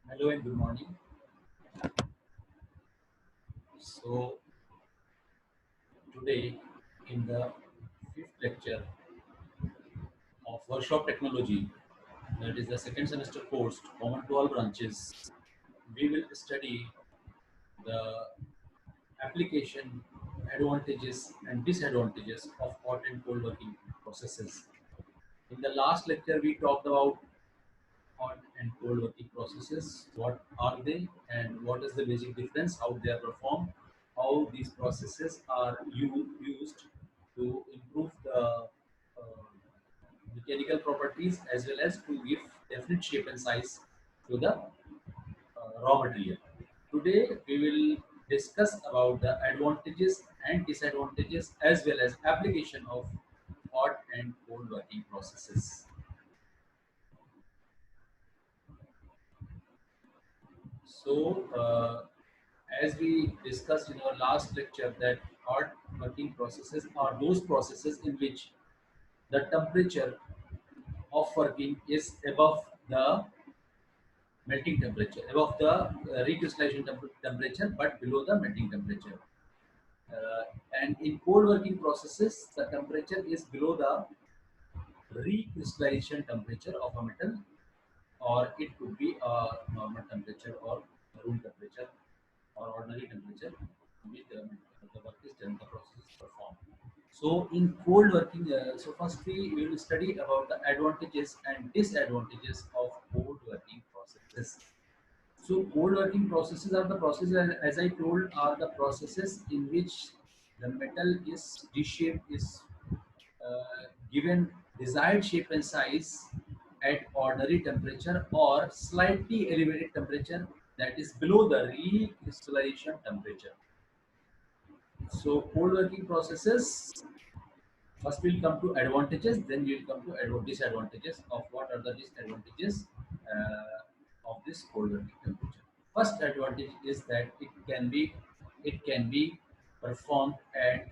Hello and good morning. So, today in the fifth lecture of Workshop Technology, that is the second semester course common to all branches, we will study the application, advantages and disadvantages of hot and cold working processes. In the last lecture, we talked about hot and cold working processes. What are they and what is the basic difference, how they are performed, how these processes are used to improve the mechanical properties as well as to give definite shape and size to the raw material. Today we will discuss about the advantages and disadvantages as well as application of hot and cold working processes. So, as we discussed in our last lecture, that hot working processes are those processes in which the temperature of working is above the melting temperature, above the recrystallization temperature, but below the melting temperature. Uh, and in cold working processes, the temperature is below the recrystallization temperature of a metal, or it could be a normal temperature or room temperature or ordinary temperature in which the work is done, the process is performed. So in cold working, so first we will study about the advantages and disadvantages of cold working processes. So cold working processes are the processes, as I told, are the processes in which the metal is reshaped, is given desired shape and size at ordinary temperature or slightly elevated temperature, that is below the recrystallization temperature. So cold working processes, first we'll come to advantages, then we'll come to disadvantages of what are the disadvantages of this cold working temperature. First advantage is that it can be performed at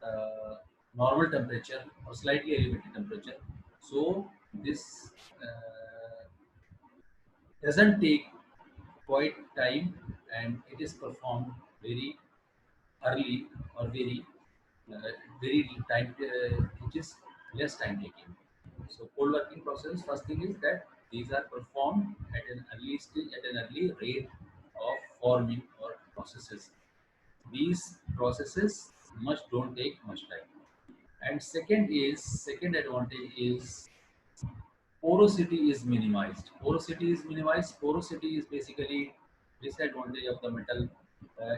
uh, normal temperature or slightly elevated temperature. So this doesn't take quite time, and it is performed very early or uh, very time, which is less time taking. So cold working process, first thing is that these are performed at an early stage, at an early rate of forming or processes. These processes much don't take much time. And second advantage is porosity is minimized. Porosity is minimized. Porosity is basically disadvantage of the metal,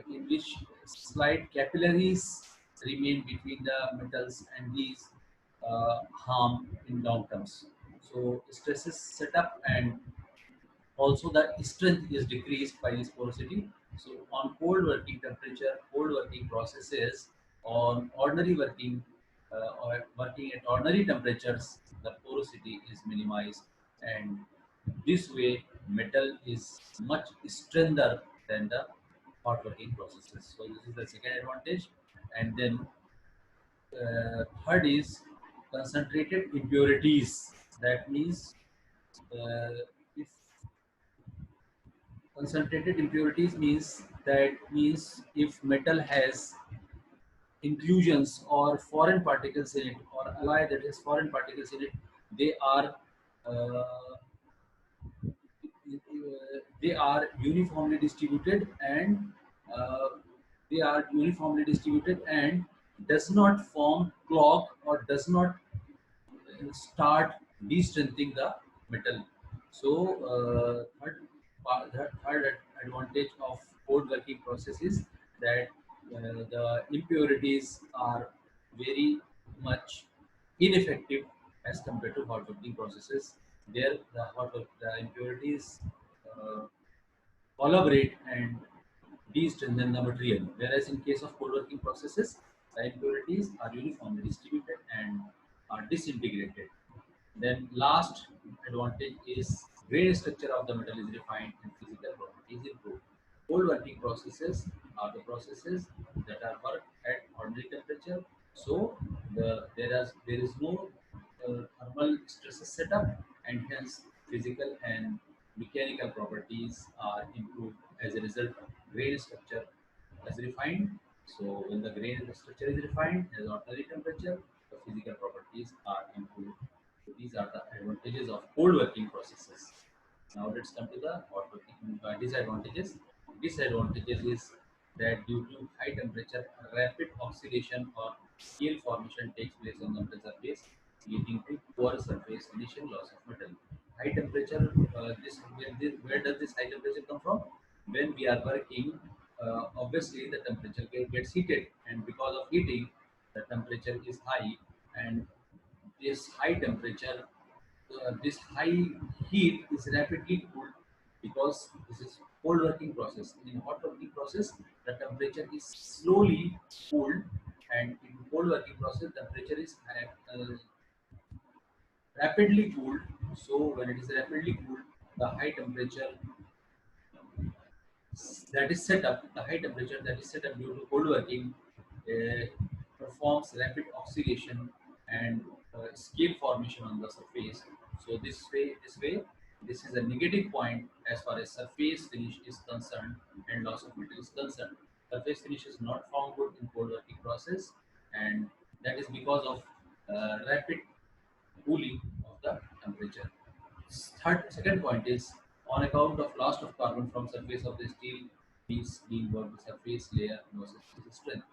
in which slight capillaries remain between the metals, and these harm in long terms. So stresses set up, and also the strength is decreased by this porosity. So on cold working temperature, cold working processes, on ordinary working or working at ordinary temperatures, the porosity is minimized, and this way metal is much strengther than the hot working processes. So this is the second advantage. And then third is concentrated impurities. That means if concentrated impurities means if metal has inclusions or foreign particles in it, or alloy that has foreign particles in it, they are uh, they are uniformly distributed, and uh, and does not form clog or does not start de-strengthening the metal. So the third advantage of code working process is that the impurities are very much ineffective as compared to hot working processes. There, the impurities uh, collaborate and de-strengthen the material. Whereas in case of cold working processes, the impurities are uniformly distributed and are disintegrated. Then last advantage is grain structure of the metal is refined and physical properties improved. Cold working processes are the processes that are worked at ordinary temperature. So there is no thermal stresses set up, and hence physical and Mechanical properties are improved as a result. Grain structure is refined. So when the grain structure is refined as ordinary temperature, the physical properties are improved. So these are the advantages of cold working processes. Now let's come to the hot working disadvantages. Disadvantages is that due to high temperature, rapid oxidation or scale formation takes place on the surface, leading to poor surface finish and loss of metal. High temperature, where does this high temperature come from? When we are working, obviously the temperature gets heated, and because of heating, the temperature is high, and this high temperature, this high heat is rapidly cooled because this is cold working process. In hot working process, the temperature is slowly cooled, and in cold working process, temperature is rapidly cooled. So when it is rapidly cooled, the high temperature that is set up, the high temperature that is set up due to cold working, uh, performs rapid oxidation and scale formation on the surface. So this is a negative point as far as surface finish is concerned and loss of metal is concerned. Surface finish is not found good in cold working process, and that is because of rapid cooling of the temperature. Second point is on account of loss of carbon from surface of the steel piece being worked, the surface layer loses its strength.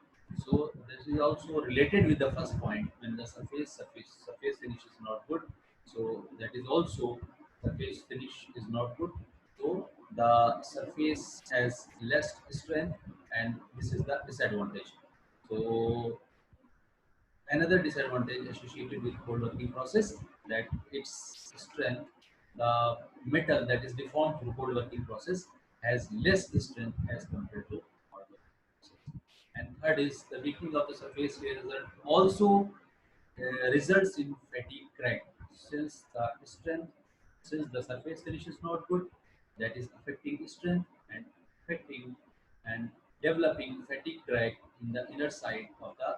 So this is also related with the first point when the surface finish is not good. So that is also surface finish is not good. So the surface has less strength, and this is the disadvantage. So another disadvantage associated with cold working process that its strength, the metal that is deformed through cold working process has less strength as compared to hot working process. And third is the weakening of the surface layer result also results in fatigue crack since the strength since the surface finish is not good, that is affecting strength and affecting and developing fatigue crack in the inner side of the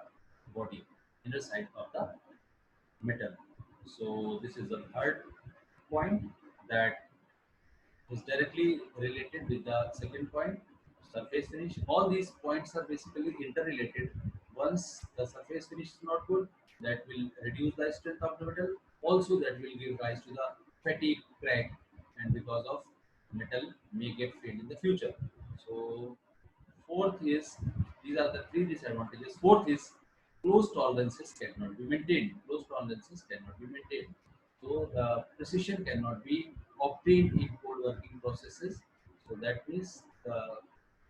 body, inner side of the metal. So this is the third point that is directly related with the second point, surface finish. All these points are basically interrelated. Once the surface finish is not good, that will reduce the strength of the metal. Also, that will give rise to the fatigue crack, and because of metal may get failed in the future. So fourth is, these are the three disadvantages. Fourth is close tolerances cannot be maintained. Close tolerances cannot be maintained. So the precision cannot be obtained in cold working processes. So that means the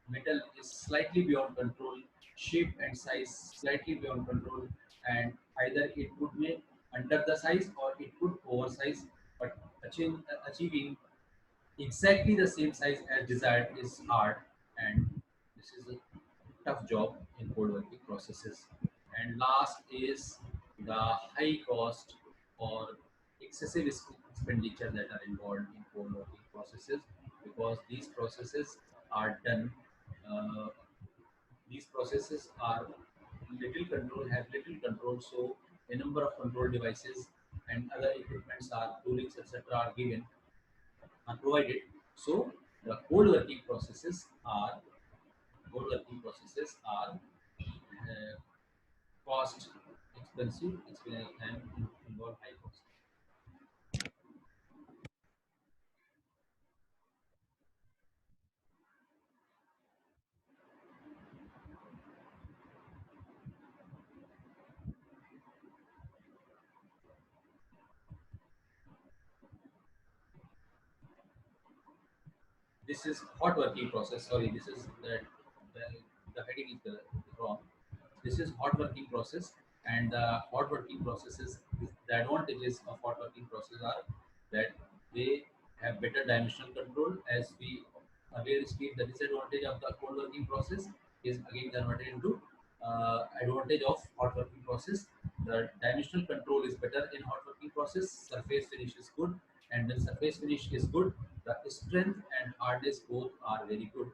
metal is slightly beyond control, shape and size slightly beyond control, and either it could be under the size or it could oversize, but achieving exactly the same size as desired is hard, and this is a tough job in cold working processes. And last is the high cost or excessive expenditure that are involved in cold working processes, because uh, these processes are have little control, so a number of control devices and other equipments are toolings etc are given are provided. So the cold working processes are cost expensive, and involve high cost. This is hot working process. Sorry, this is the, the heading is wrong. This is hot working process, and the hot working processes. The advantages of hot working process are that they have better dimensional control. As we earlier stated, the disadvantage of the cold working process is again converted into advantage of hot working process. The dimensional control is better in hot working process. Surface finish is good, and when surface finish is good, the strength and hardness both are very good.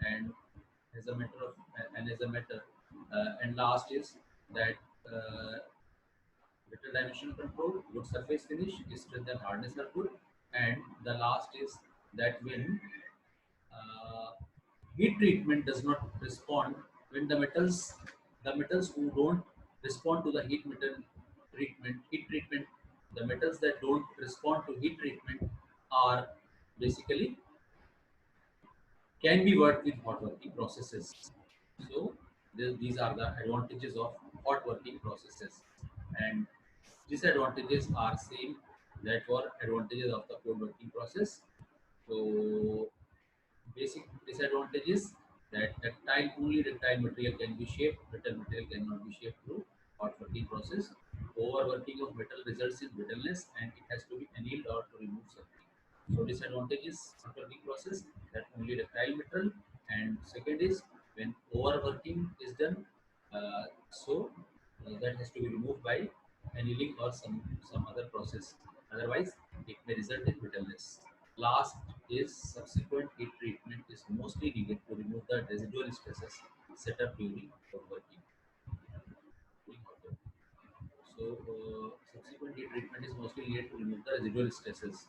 And as a matter of and as a matter and last is that better dimensional control, good surface finish, strength and hardness are good. And the last is that when uh, heat treatment does not respond, when the metals who don't respond to the heat treatment, the metals that don't respond to heat treatment are basically can be worked with hot working processes. So these are the advantages of hot working processes, and disadvantages are same that were advantages of the cold working process. So basic disadvantages that ductile material can be shaped, brittle material cannot be shaped through hot working process. Overworking of metal results in brittleness and it has to be annealed or to remove something. So disadvantage is hot working process that only ductile metal, and second is when overworking is done, that has to be removed by annealing or some other process. Otherwise, it may result in brittleness. Last is subsequent heat treatment is mostly needed to remove the residual stresses set up during hot working. So, subsequent heat treatment is mostly needed to remove the residual stresses.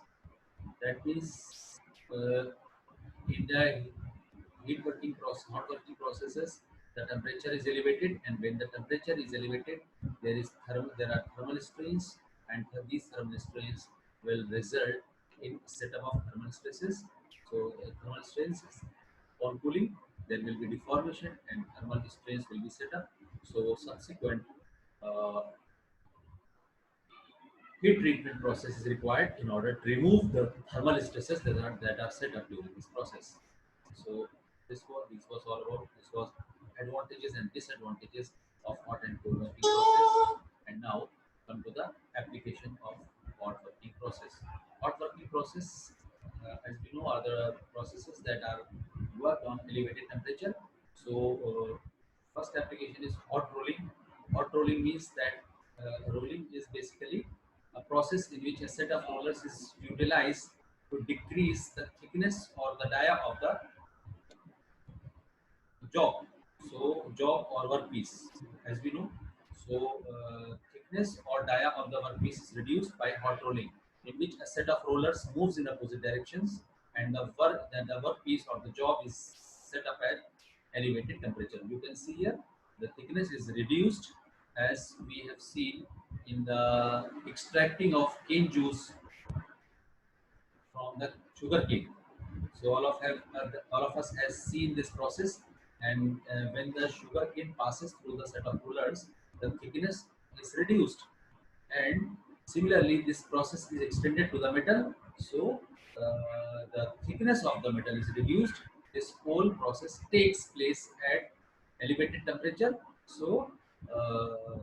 That means, uh, in the hot working processes, the temperature is elevated, and when the temperature is elevated, there are thermal strains, and these thermal strains will result in setup of thermal stresses. So, thermal strains on cooling, there will be deformation, and thermal strains will be set up. So, subsequent uh, heat treatment process is required in order to remove the thermal stresses that are set up during this process. So this was all about this was advantages and disadvantages of hot and cold working process. And now come to the application of hot working process. Hot working process, as we know, are the processes that are worked on elevated temperature. So first application is hot rolling. Hot rolling means that rolling is basically a process in which a set of rollers is utilized to decrease the thickness or the dia of the job. So job or workpiece, as we know. So thickness or dia of the workpiece is reduced by hot rolling, in which a set of rollers moves in opposite directions, and the workpiece or the job is set up at elevated temperature. You can see here the thickness is reduced, as we have seen in the extracting of cane juice from the sugar cane. So all of us has seen this process, and when the sugar cane passes through the set of rollers, the thickness is reduced, and similarly this process is extended to the metal. So the thickness of the metal is reduced. This whole process takes place at elevated temperature. So uh,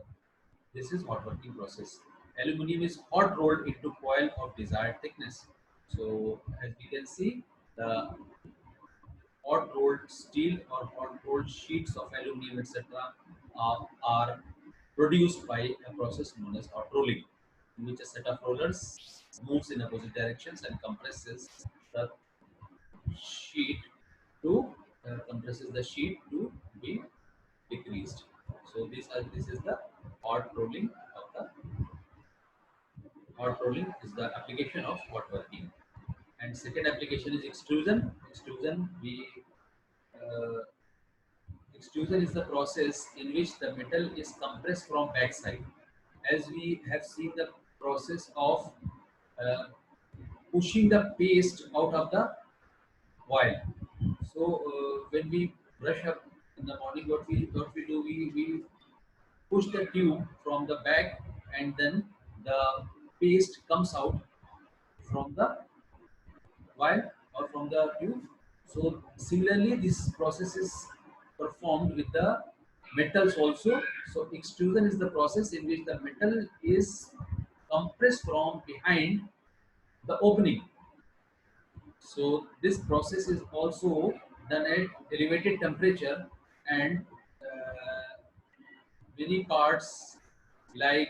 this is hot working process. Aluminium is hot rolled into coil of desired thickness. So as we can see, the hot rolled steel or hot rolled sheets of aluminum, etc., are produced by a process known as hot rolling, in which a set of rollers moves in opposite directions and the sheet compresses the sheet to be decreased. So this is the hot rolling of the hot rolling is the application of hot working. And second application is extrusion. Uh, Extrusion is the process in which the metal is compressed from backside. As we have seen the process of uh, pushing the paste out of the oil. So when we brush up in the morning, what we do, we push the tube from the back, and then the paste comes out from the wire or from the tube. So similarly, this process is performed with the metals also. So extrusion is the process in which the metal is compressed from behind the opening. So this process is also done at elevated temperature, and many parts like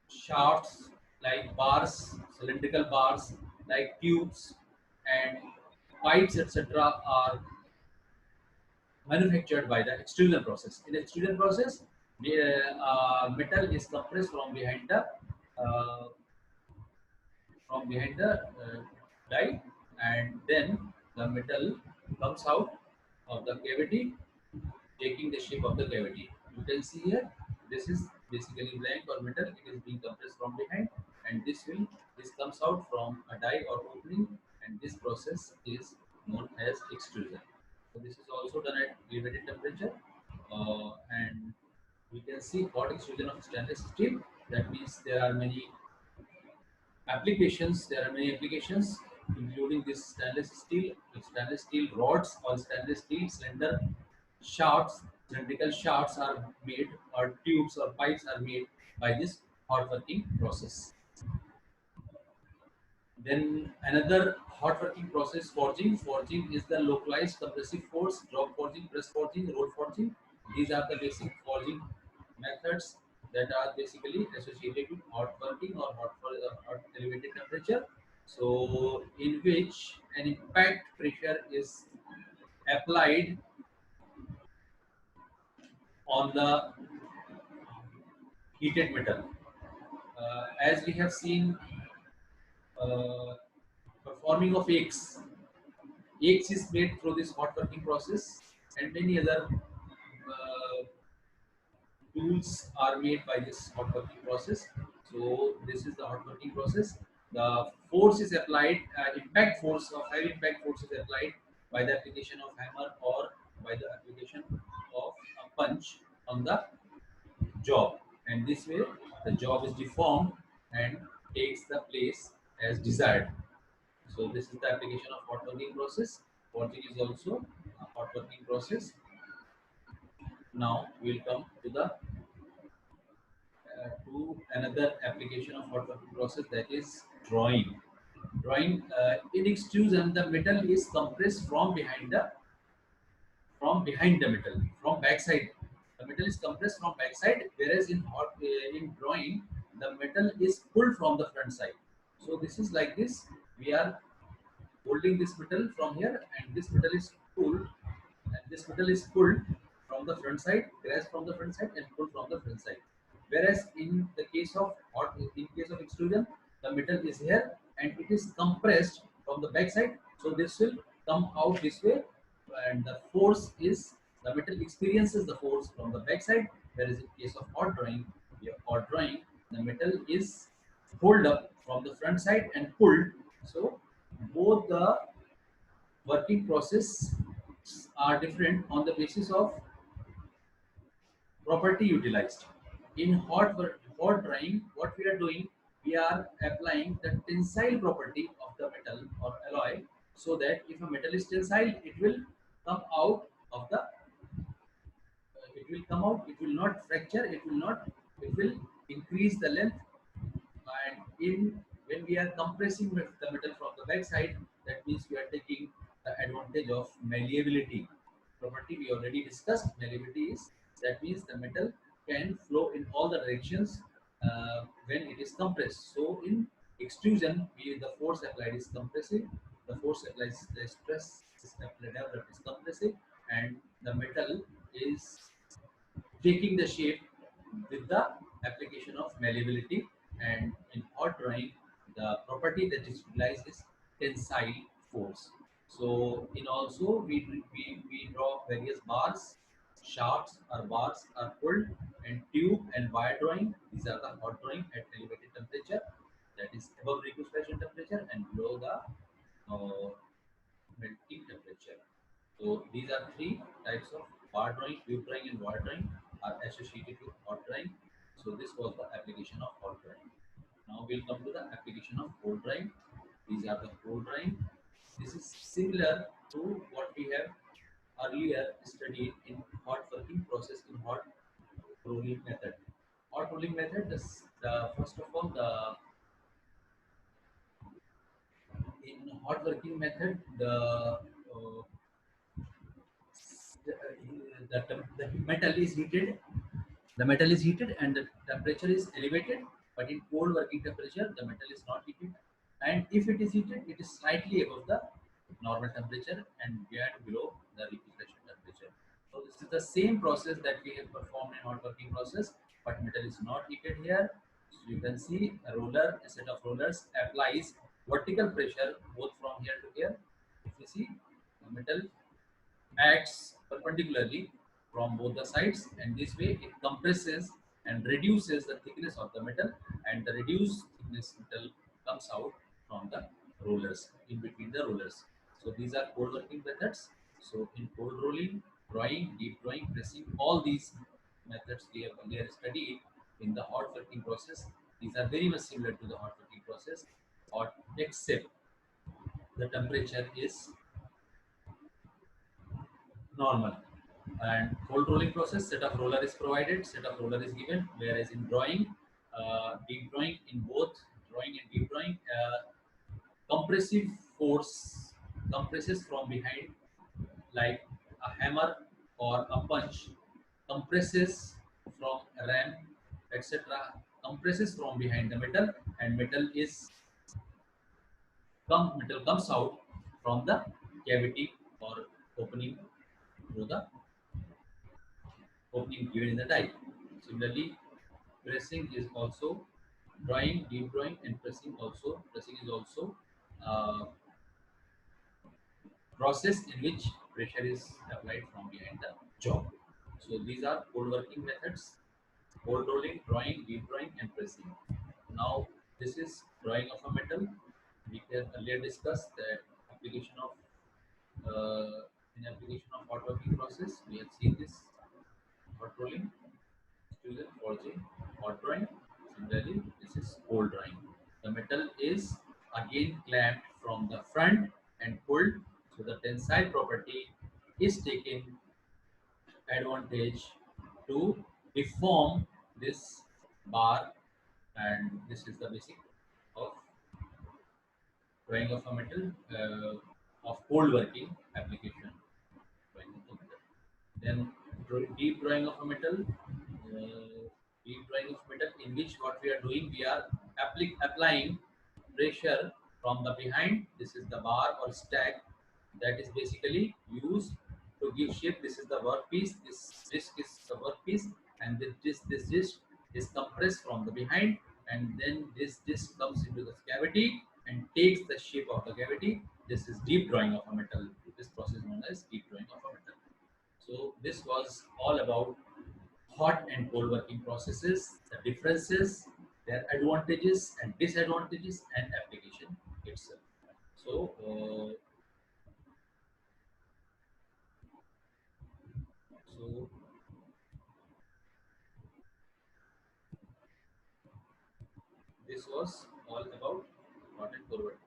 shafts, like bars, cylindrical bars, like tubes and pipes, etc., are manufactured by the extrusion process. In the extrusion process, the metal is compressed uh, from behind the die, and then the metal comes out of the cavity, taking the shape of the cavity. You can see here, this is basically blank or metal. It is being compressed from behind, and this comes out from a die or opening, and this process is known as extrusion. So this is also done at elevated temperature, and we can see hot extrusion of stainless steel. That means there are many applications. There are many applications, including this stainless steel rods or stainless steel cylinder shafts. Cylindrical shafts are made, or tubes or pipes are made by this hot working process. Then another hot working process, forging. Forging is the localized compressive force, drop forging, press forging, roll forging. These are the basic forging methods that are basically associated with hot working or hot elevated temperature. So, in which an impact pressure is applied on the heated metal. As we have seen, uh, performing of eggs. Eggs is made through this hot working process, and many other tools are made by this hot working process. So this is the hot working process. The force is applied, impact force of high impact force is applied by the application of hammer or by the application of a punch on the job, and this way the job is deformed and takes the place as desired. So this is the application of hot working process. Forging is also a hot working process. Now we will come to the to another application of hot working process, that is drawing. Drawing, in extrusion, the metal is compressed from behind the metal, from backside. The metal is compressed from backside, whereas in drawing, the metal is pulled from the front side. So this is like this. We are holding this metal from here, and this metal is pulled, from the front side, grasped from the front side, and pulled from the front side. Whereas in case of extrusion, the metal is here and it is compressed from the back side. So this will come out this way, and the metal experiences the force from the back side. Whereas in case of hot drawing, the metal is pulled up from the front side and pulled. So both the working process are different on the basis of property utilized. In hot drying, what we are doing, we are applying the tensile property of the metal or alloy, so that if a metal is tensile, come out of the it will come out, it will not fracture, it will increase the length. And in when we are compressing the metal from the back side, that means we are taking the advantage of malleability property. We already discussed malleability is, that means the metal can flow in all the directions when it is compressed. So in extrusion, the force applied is compressive, the force applied is the stress is applied developed is compressive, and the metal is taking the shape with the application of malleability. And in hot drawing, the property that is utilized is tensile force. So in also we draw various bars, shafts or bars are pulled, and tube and wire drawing, these are the hot drawing at elevated temperature, that is above recrystalline temperature and below the melting temperature. So these are three types of bar drawing, tube drawing, and wire drawing are associated with hot drawing. So this was the application of hot drawing. Now we'll come to the application of cold drawing. These are the cold drawing. This is similar to what we have earlier studied in hot working process, in hot rolling method. Hot rolling method, the first of all, the in hot working method, the metal is heated. The metal is heated and the temperature is elevated, but in cold working temperature, the metal is not heated. And if it is heated, it is slightly above the normal temperature and below the refrigeration temperature. So this is the same process that we have performed in hot working process, but metal is not heated here. So you can see a roller, a set of rollers applies vertical pressure both from here to here. If you see, the metal acts perpendicularly from both the sides, and this way it compresses and reduces the thickness of the metal, and the reduced thickness metal comes out from the rollers, in between the rollers. So these are cold working methods. So in cold rolling, drawing, deep drawing, pressing, all these methods we have earlier studied in the hot working process. These are very much similar to the hot working process, or except the temperature is normal. And cold rolling process, set of roller is provided, set of roller is given, whereas in drawing, deep drawing, in both drawing and deep drawing, compressive force compresses from behind, like a hammer or a punch compresses from a ram, etc., compresses from behind the metal, and metal comes out from the cavity or opening through the opening given in the die. Similarly, pressing is also drawing, deep drawing, and pressing also. Pressing is also uh, process in which pressure is applied from behind the job. So these are cold working methods: cold rolling, drawing, deep drawing, and pressing. Now this is drawing of a metal. We can earlier discussed that application of in application of hot working process. We have seen this hot rolling, extrusion, forging, hot drawing. Similarly, this is cold drawing. The metal is again clamped from the front and pulled, so the tensile property is taken advantage to deform this bar, and this is the basic of drawing of a metal of cold working application. Drawing of the metal. Then deep drawing of a metal, deep drawing of metal, in which what we are doing, we are applying pressure from the behind. This is the bar or stack that is basically used to give shape. This is the workpiece. This disc is the workpiece, and this disc is compressed from the behind, and then this disc comes into the cavity and takes the shape of the cavity. This is deep drawing of a metal. This process is known as deep drawing of a metal. So this was all about hot and cold working processes, the differences, their advantages and disadvantages, and application itself. So this was all about hot and cold working.